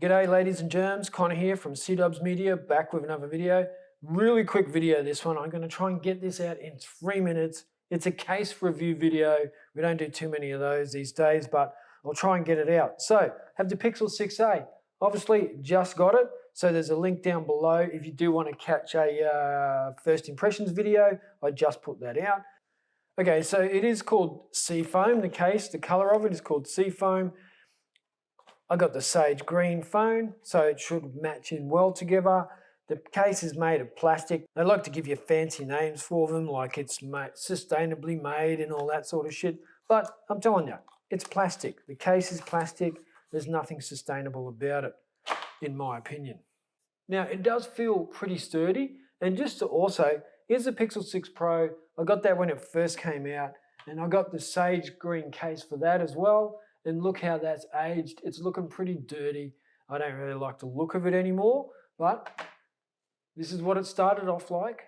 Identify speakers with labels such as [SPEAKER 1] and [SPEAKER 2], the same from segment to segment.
[SPEAKER 1] G'day ladies and germs, Conor here from C-Dubs Media, back with another video. Really quick video this one. I'm going to try and get this out in 3 minutes. It's a case review video. We don't do too many of those these days, but I'll try and get it out. So, have the Pixel 6a. Obviously, just got it, so there's a link down below if you do want to catch a first impressions video. I just put that out. Okay, so it is called Seafoam, the case. The color of it is called Seafoam. I got the sage green phone, so it should match in well together. The case is made of plastic. They like to give you fancy names for them, like it's sustainably made and all that sort of shit. But I'm telling you, it's plastic. The case is plastic. There's nothing sustainable about it, in my opinion. Now, it does feel pretty sturdy. And just to also, here's the Pixel 6 Pro. I got that when it first came out. And I got the sage green case for that as well. And look how that's aged. It's looking pretty dirty. I don't really like the look of it anymore, but this is what it started off like.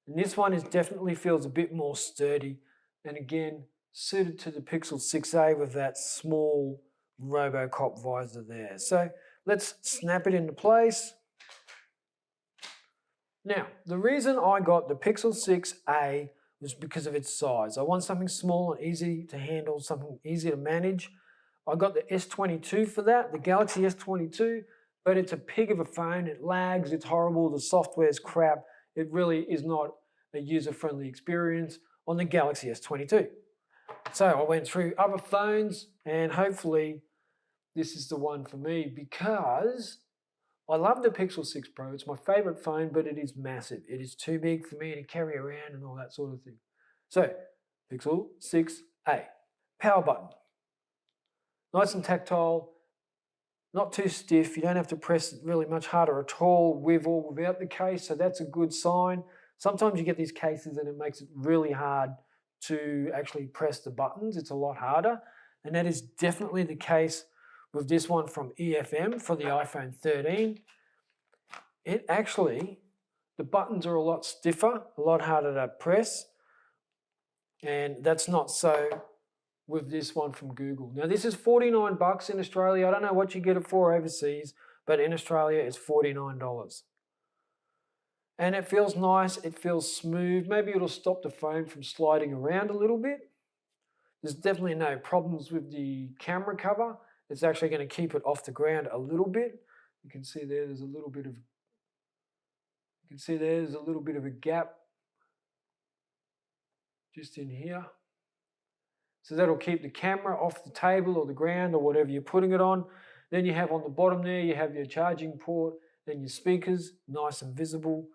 [SPEAKER 1] And this one definitely feels a bit more sturdy. And again, suited to the Pixel 6a with that small RoboCop visor there. So let's snap it into place. Now, the reason I got the Pixel 6a was because of its size. I want something small and easy to handle, something easy to manage. I got the S22 for that, the Galaxy S22, but it's a pig of a phone. It lags, it's horrible, the software's crap. It really is not a user-friendly experience on the Galaxy S22. So I went through other phones and hopefully this is the one for me because I love the Pixel 6 Pro. It's my favorite phone, but it is massive. It is too big for me to carry around and all that sort of thing. So, Pixel 6a. Power button. Nice and tactile, not too stiff. You don't have to press really much harder at all with or without the case, so that's a good sign. Sometimes you get these cases and it makes it really hard to actually press the buttons. It's a lot harder, and that is definitely the case with this one from EFM for the iPhone 13. The buttons are a lot stiffer, a lot harder to press, and that's not so with this one from Google. Now this is $49 in Australia. I don't know what you get it for overseas, but in Australia it's $49. And it feels nice, it feels smooth. Maybe it'll stop the phone from sliding around a little bit. There's definitely no problems with the camera cover. It's actually going to keep it off the ground a little bit. You can see there's a little bit of a gap just in here. So that'll keep the camera off the table or the ground or whatever you're putting it on. Then you have on the bottom there, you have your charging port, then your speakers, nice and visible.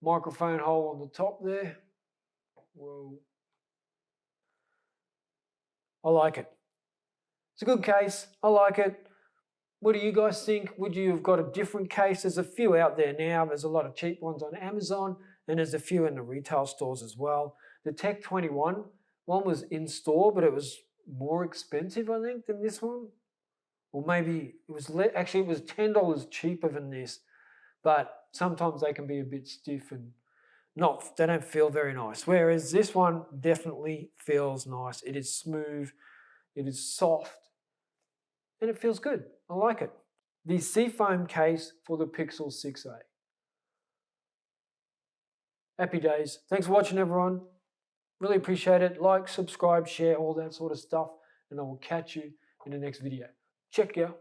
[SPEAKER 1] Microphone hole on the top there. Whoa. I like it. It's a good case. I like it. What do you guys think? Would you have got a different case? There's a few out there now. There's a lot of cheap ones on Amazon, and there's a few in the retail stores as well. The Tech 21 one was in store, but it was more expensive, I think, than this one. Or maybe it was actually it was $10 cheaper than this, but sometimes they can be a bit stiff and they don't feel very nice. Whereas this one definitely feels nice. It is smooth, it is soft, and it feels good. I like it. The Seafoam case for the Pixel 6a. Happy days. Thanks for watching, everyone. Really appreciate it. Like, subscribe, share, all that sort of stuff, and I will catch you in the next video. Check ya.